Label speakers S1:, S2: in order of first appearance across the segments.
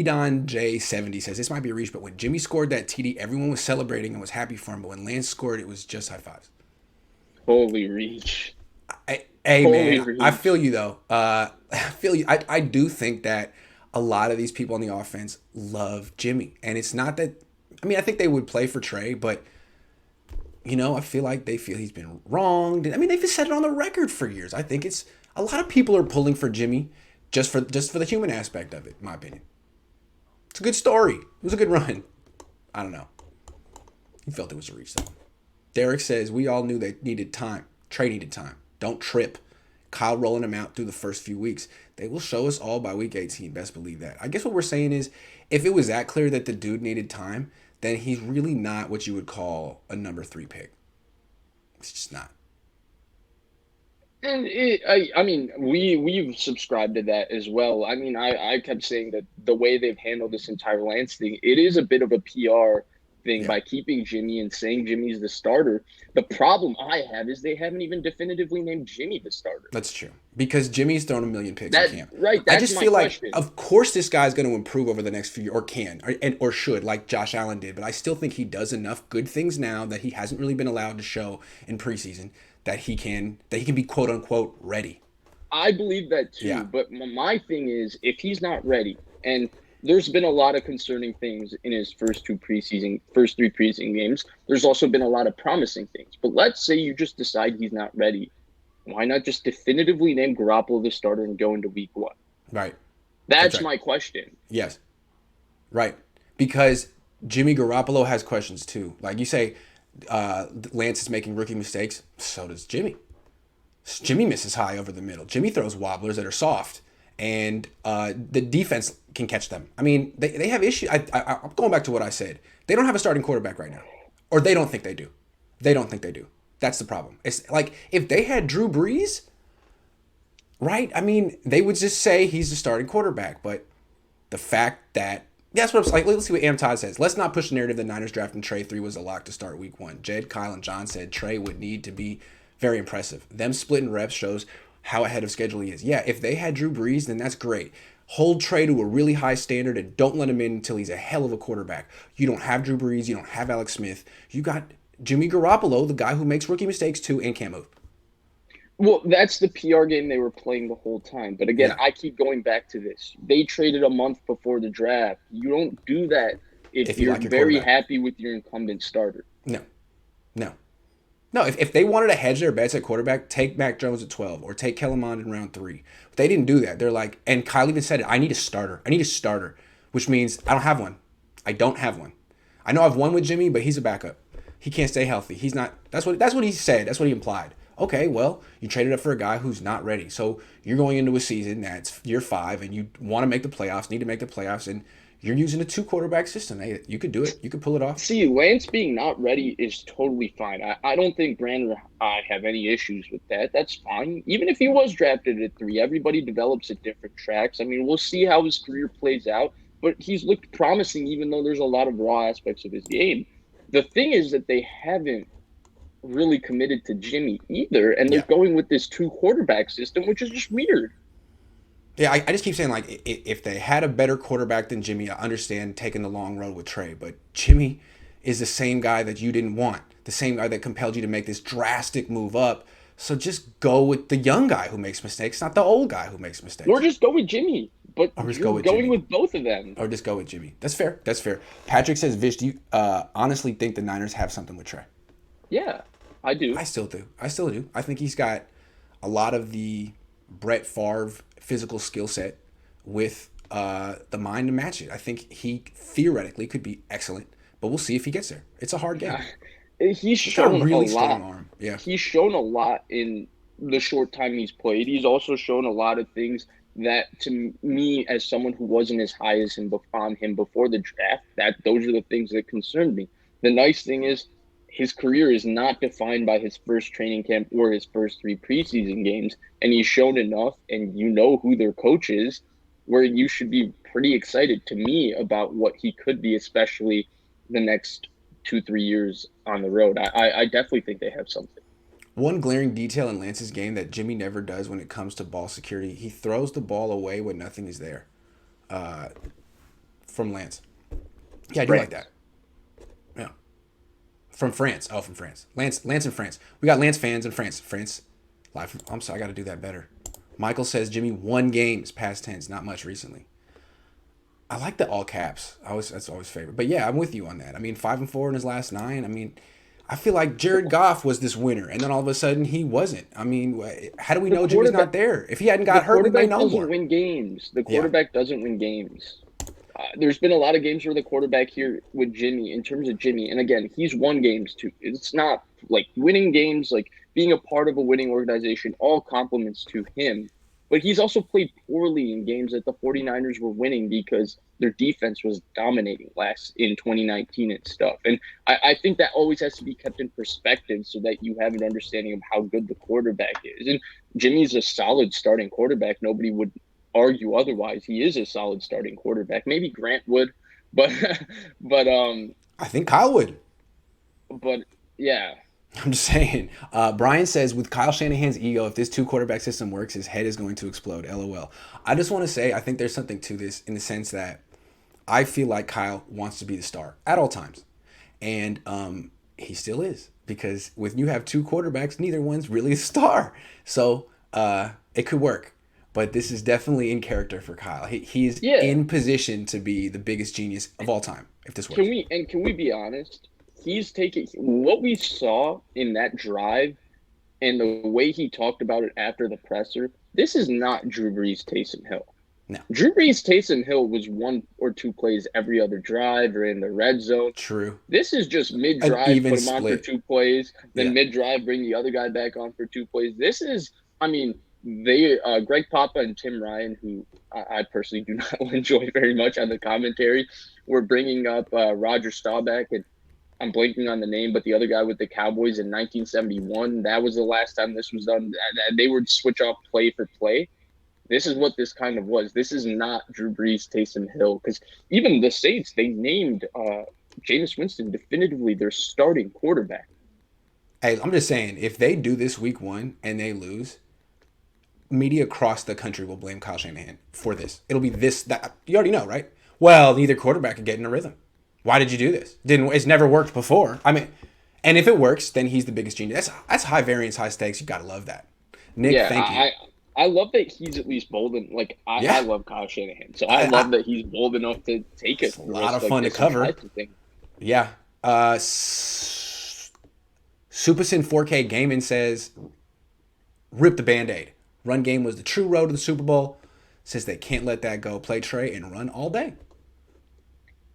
S1: Don J70 says this might be a reach, but when Jimmy scored that TD, everyone was celebrating and was happy for him. But when Lance scored, it was just high fives.
S2: Holy reach.
S1: Hey
S2: Holy
S1: man, I feel
S2: reach.
S1: you though. I feel you. I do think that a lot of these people on the offense love Jimmy, and it's not that. I mean, I think they would play for Trey, but I feel like they feel he's been wronged. I mean, they've said it on the record for years. I think it's a lot of people are pulling for Jimmy just for the human aspect of it. In my opinion, it's a good story. It was a good run. I don't know. He felt it was a reach though. Derek says we all knew they needed time. Trey needed time. Don't trip. Kyle rolling him out through the first few weeks. They will show us all by week 18. Best believe that. I guess what we're saying is if it was that clear that the dude needed time, then he's really not what you would call a number 3 pick. It's just not.
S2: And I mean, we've subscribed to that as well. I mean, I kept saying that the way they've handled this entire Lance thing, it is a bit of a PR thing
S1: Yeah,
S2: by keeping Jimmy and saying Jimmy's the starter. The problem I have is they haven't even definitively named Jimmy the starter.
S1: that's true. Because Jimmy's thrown a million picks in
S2: That
S1: camp.
S2: right,
S1: I
S2: that's
S1: just
S2: my
S1: feel like,
S2: question.
S1: of course, this guy's going to improve over the next few years, or can, or should, like Josh Allen did. But I still think he does enough good things now that he hasn't really been allowed to show in preseason that he can be quote unquote ready.
S2: I believe that
S1: Yeah,
S2: too, but my thing is if he's not ready, and there's been a lot of concerning things in his first three preseason games. There's also been a lot of promising things. But let's say you just decide he's not ready. Why not just definitively name Garoppolo the starter and go into week 1?
S1: right. That's
S2: That's
S1: right.
S2: my question.
S1: Yes, right. Because Jimmy Garoppolo has questions too. Like you say, Lance is making rookie mistakes. So does Jimmy. Jimmy misses high over the middle. Jimmy throws wobblers that are soft, and the defense can catch them. I mean, they have issues. I'm going back to what I said. They don't have a starting quarterback right now, or they don't think they do. They don't think they do. That's the problem. It's like if they had Drew Brees, right? I mean, they would just say he's the starting quarterback. But the fact that that's what I'm like. Let's see what Am Todd says. Let's not push the narrative that Niners drafting Trey 3 was a lock to start week 1. Jed, Kyle, and John said Trey would need to be very impressive. Them splitting reps shows how ahead of schedule he is. Yeah, if they had Drew Brees, then that's great. Hold Trey to a really high standard and don't let him in until he's a hell of a quarterback. You don't have Drew Brees. You don't have Alex Smith. You got Jimmy Garoppolo, the guy who makes rookie mistakes too and can't move.
S2: Well, that's the PR game they were playing the whole time. But again,
S1: Yeah,
S2: I keep going back to this. They traded a month before the draft. You don't do that if
S1: if you
S2: you're
S1: like your
S2: very
S1: quarterback.
S2: happy with your incumbent starter.
S1: No, no. No, if they wanted to hedge their bets at quarterback, take Mac Jones at 12 or take Kellen Mond in round 3. But they didn't do that. They're like, and Kyle even said it, I need a starter. I need a starter, which means I don't have one. I don't have one. I know I've won with Jimmy, but he's a backup. He can't stay healthy. He's not. That's what he said. That's what he implied. Okay, well, you traded up for a guy who's not ready. So you're going into a season that's year 5 and you want to make the playoffs, need to make the playoffs, and you're using a 2 quarterback system. Hey, you could do it. You could pull it off.
S2: See, Lance being not ready is totally fine. I don't think Brandon or I have any issues with that. That's fine. Even if he was drafted at 3, everybody develops at different tracks. I mean, we'll see how his career plays out, but he's looked promising even though there's a lot of raw aspects of his game. The thing is that they haven't really committed to Jimmy either, and they're
S1: Yeah.
S2: going with this 2 quarterback system, which is just weird.
S1: Yeah, I just keep saying like if they had a better quarterback than Jimmy, I understand taking the long road with Trey, but Jimmy is the same guy that you didn't want, the same guy that compelled you to make this drastic move up. So just go with the young guy who makes mistakes, not the old guy who makes
S2: Or
S1: mistakes.
S2: just go with Jimmy, but
S1: Or just
S2: you're
S1: go with
S2: going
S1: Jimmy.
S2: with both of them.
S1: Or just go with Jimmy. That's fair. That's fair. Patrick says, Vish, do you honestly think the Niners have something with Trey?
S2: Yeah, I do.
S1: I still do. I still do. I think he's got a lot of the Brett Favre physical skill set with the mind to match it. I think he theoretically could be excellent, but we'll see if he gets there. It's a hard game.
S2: He's
S1: He's got a
S2: shown a
S1: really strong
S2: lot.
S1: arm. Yeah.
S2: He's shown a lot in the short time he's played. He's also shown a lot of things that, to me, as someone who wasn't as high as him on him before the draft, that those are the things that concerned me. The nice thing is his career is not defined by his first training camp or his first 3 preseason games, and he's shown enough, and you know who their coach is, where you should be pretty excited to me about what he could be, especially the next 2 3 years on the road. I definitely think they have something.
S1: One glaring detail in Lance's game that Jimmy never does when it comes to ball security, he throws the ball away when nothing is there. from Lance. Yeah, I do like
S2: France.
S1: that. Yeah. From France. Oh, from France. Lance in France. We got Lance fans in France. France. Live. I'm sorry, I got to do that better. Michael says Jimmy won games, past tense, not much recently. I like the all caps. That's always favorite. But yeah, I'm with you on that. I mean, 5-4 in his last 9. I mean, I feel like Jared Goff was this winner, and then all of a sudden he wasn't. I mean, how do we
S2: The
S1: know Jimmy's
S2: quarterback
S1: not there? If he hadn't
S2: the
S1: got hurt, we may
S2: quarterback
S1: know
S2: doesn't
S1: more.
S2: win games. The
S1: Yeah,
S2: quarterback doesn't win games. There's been a lot of games where the quarterback here with Jimmy, in terms of Jimmy, and again, he's won games too. It's not like winning games, like being a part of a winning organization, all compliments to him. But he's also played poorly in games that the 49ers were winning because their defense was dominating last in 2019 and stuff. And I think that always has to be kept in perspective so that you have an understanding of how good the quarterback is. And Jimmy's a solid starting quarterback. Nobody would argue otherwise. He is a solid starting quarterback. Maybe Grant would, but but
S1: I think Kyle would.
S2: but yeah.
S1: I'm just saying. Brian says, with Kyle Shanahan's ego, if this two quarterback system works, his head is going to explode. LOL. I just want to say, I think there's something to this in the sense that I feel like Kyle wants to be the star at all times. And he still is. Because when you have two quarterbacks, neither one's really a star. So it could work. But this is definitely in character for Kyle. He's
S2: Yeah.
S1: in position to be the biggest genius of all time, if this works.
S2: Can we be honest? He's taking what we saw in that drive and the way he talked about it after the presser. This is not Drew Brees, Taysom Hill.
S1: No.
S2: Drew Brees, Taysom Hill was 1 or 2 plays every other drive or in the red zone.
S1: True.
S2: This is just
S1: An
S2: mid-drive,
S1: even
S2: put him on for
S1: split.
S2: 2 plays, then
S1: Yeah.
S2: mid-drive, bring the other guy back on for 2 plays. This is, I mean, they Greg Papa and Tim Ryan, who I personally do not enjoy very much on the commentary, were bringing up Roger Staubach, and I'm blanking on the name, but the other guy with the Cowboys in 1971. That was the last time this was done. They would switch off play for play. This is what this kind of was. This is not Drew Brees, Taysom Hill, because even the Saints, they named Jameis Winston definitively their starting quarterback.
S1: Hey, I'm just saying, if they do this week 1 and they lose, media across the country will blame Kyle Shanahan for this. It'll be this, that. You already know, right? Well, neither quarterback could get in a rhythm. Why did you do this? It's never worked before. I mean, and if it works, then he's the biggest genius. That's high variance, high stakes. You got to love that. Nick,
S2: Yeah,
S1: thank you.
S2: I love that he's at least bold and like
S1: Yeah.
S2: I love Kyle Shanahan, so I love that he's bold enough to take it.
S1: It's a lot of fun to cover. Yeah. Supersin 4K Gaming says, rip the Band-Aid. Run game was the true road to the Super Bowl. Says they can't let that go. Play Trey and run all day.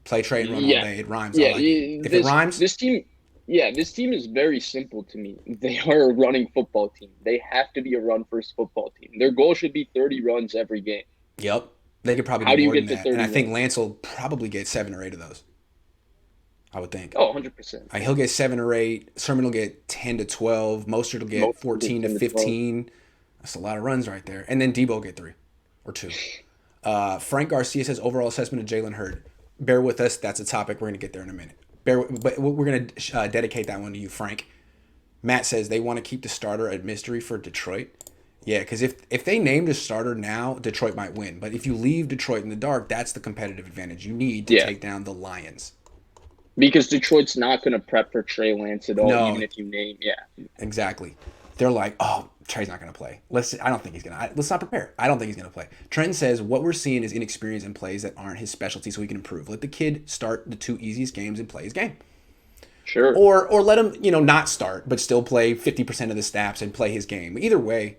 S1: Play Trey and run all day. It rhymes.
S2: Yeah,
S1: I like it. If it rhymes,
S2: this team is very simple to me. They are a running football team. They have to be a run-first football team. Their goal should be 30 runs every game.
S1: yep. They could probably
S2: How
S1: do
S2: do you
S1: more
S2: get
S1: than
S2: to
S1: that. And I
S2: 30
S1: think
S2: runs?
S1: Lance will probably get 7 or 8 of those. I would think.
S2: Oh, 100%.
S1: He'll get 7 or 8. Sermon will get 10 to 12. Mostert will get 14 to 15. That's a lot of runs right there. And then Debo will get 3 or 2. Frank Garcia says overall assessment of Jalen Hurd. Bear with us. That's a topic. We're going to get there in a minute. But we're going to dedicate that one to you, Frank. Matt says they want to keep the starter a mystery for Detroit. Yeah, because if they named a starter now, Detroit might win. But if you leave Detroit in the dark, that's the competitive advantage you need to take down the Lions.
S2: Because Detroit's not going to prep for Trey Lance at all, even if you name,
S1: Exactly. They're like, oh, Trey's not going to play. I don't think he's going to. Let's not prepare. I don't think he's going to play. Trent says what we're seeing is inexperience in plays that aren't his specialty, so he can improve. Let the kid start the 2 easiest games and play his game.
S2: Sure.
S1: Or let him, not start, but still play 50% of the snaps and play his game. Either way,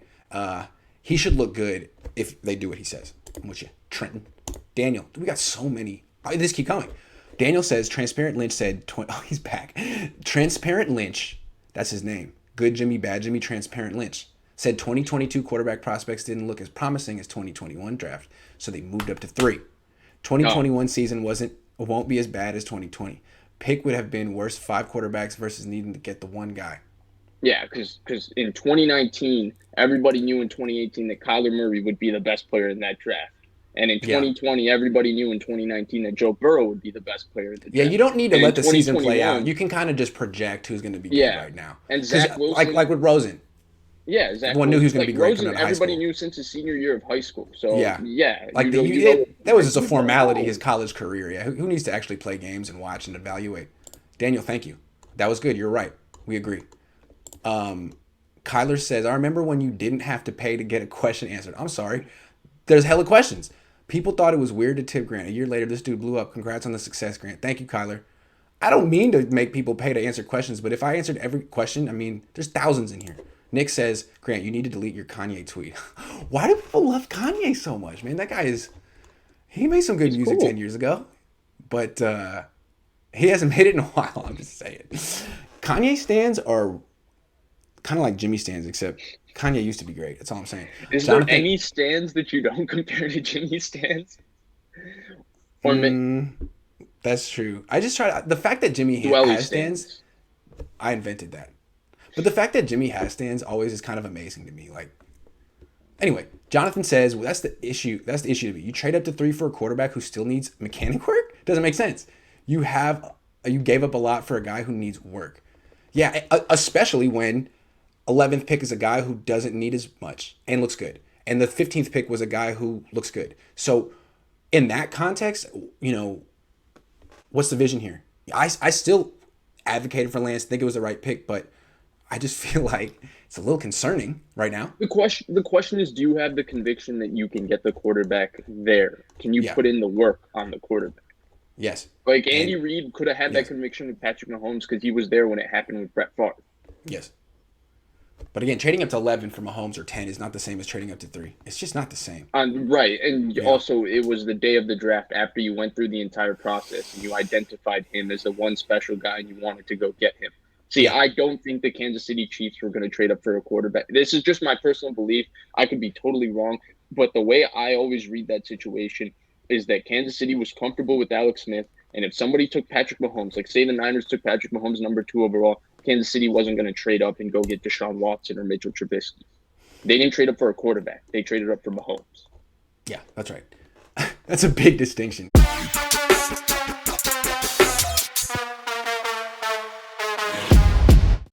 S1: he should look good if they do what he says. I'm with you. Trenton. Daniel. We got so many. This keep coming. Daniel says, Transparent Lynch said, oh, he's back. Transparent Lynch, that's his name. Good Jimmy, bad Jimmy, Transparent Lynch. Said 2022 quarterback prospects didn't look as promising as 2021 draft, so they moved up to 3. 2021 season won't be as bad as 2020. Pick would have been worse 5 quarterbacks versus needing to get the one guy.
S2: Yeah, because in 2019, everybody knew in 2018 that Kyler Murray would be the best player in that draft. And in 2020, everybody knew in 2019 that Joe Burrow would be the best player in the draft.
S1: Yeah, you don't need to let the season play out. You can kind of just project who's going to be good right now.
S2: And Zach Wilson.
S1: Like with Rosen.
S2: Yeah, Zach
S1: Everyone knew he was
S2: Wilson.
S1: going to
S2: Like
S1: be great coming
S2: Rosen,
S1: out of high
S2: everybody
S1: school.
S2: knew since his senior year of high school. So
S1: Yeah.
S2: yeah,
S1: Like that was just a formality, his college career. Yeah. Who needs to actually play games and watch and evaluate? Daniel, thank you. That was good. You're right. We agree. Kyler says, I remember when you didn't have to pay to get a question answered. I'm sorry. There's hella questions. People thought it was weird to tip Grant. A year later, this dude blew up. Congrats on the success, Grant. Thank you, Kyler. I don't mean to make people pay to answer questions, but if I answered every question, I mean, there's thousands in here. Nick says, Grant, you need to delete your Kanye tweet. Why do people love Kanye so much, man? That guy he made some good
S2: He's
S1: music 10
S2: cool.
S1: years ago, but he hasn't made it in a while. I'm just saying. Kanye stands are kind of like Jimmy stands, except Kanye used to be great. That's all I'm saying.
S2: Is there
S1: Jonathan,
S2: any stands that you don't compare to Jimmy stands? Or
S1: mm, that's true. I just try the fact that Jimmy
S2: Dwelly
S1: has stands,
S2: stands?
S1: I invented that. But the fact that Jimmy has stands always is kind of amazing to me. Like, anyway, Jonathan says, well, that's the issue. That's the issue to me. You trade up to 3 for a quarterback who still needs mechanic work? Doesn't make sense. You gave up a lot for a guy who needs work. Yeah, especially when 11th pick is a guy who doesn't need as much and looks good. And the 15th pick was a guy who looks good. So in that context, what's the vision here? I still advocated for Lance, think it was the right pick, but I just feel like it's a little concerning right now.
S2: The question is, do you have the conviction that you can get the quarterback there? Can you
S1: Yeah.
S2: put in the work on the quarterback?
S1: Yes.
S2: Like Andy
S1: And
S2: Reid could have had that
S1: yes.
S2: conviction with Patrick Mahomes because he was there when it happened with Brett Favre.
S1: Yes. But again, trading up to 11 for Mahomes or 10 is not the same as trading up to 3. It's just not the same.
S2: Right, and
S1: Yeah.
S2: also it was the day of the draft after you went through the entire process and you identified him as the one special guy and you wanted to go get him. See,
S1: Yeah.
S2: I don't think the Kansas City Chiefs were going to trade up for a quarterback. This is just my personal belief. I could be totally wrong, but the way I always read that situation is that Kansas City was comfortable with Alex Smith, and if somebody took Patrick Mahomes, like say the Niners took Patrick Mahomes #2 overall, Kansas City wasn't going to trade up and go get Deshaun Watson or Mitchell Trubisky. They didn't trade up for a quarterback. They traded up for Mahomes.
S1: Yeah, that's right. That's a big distinction.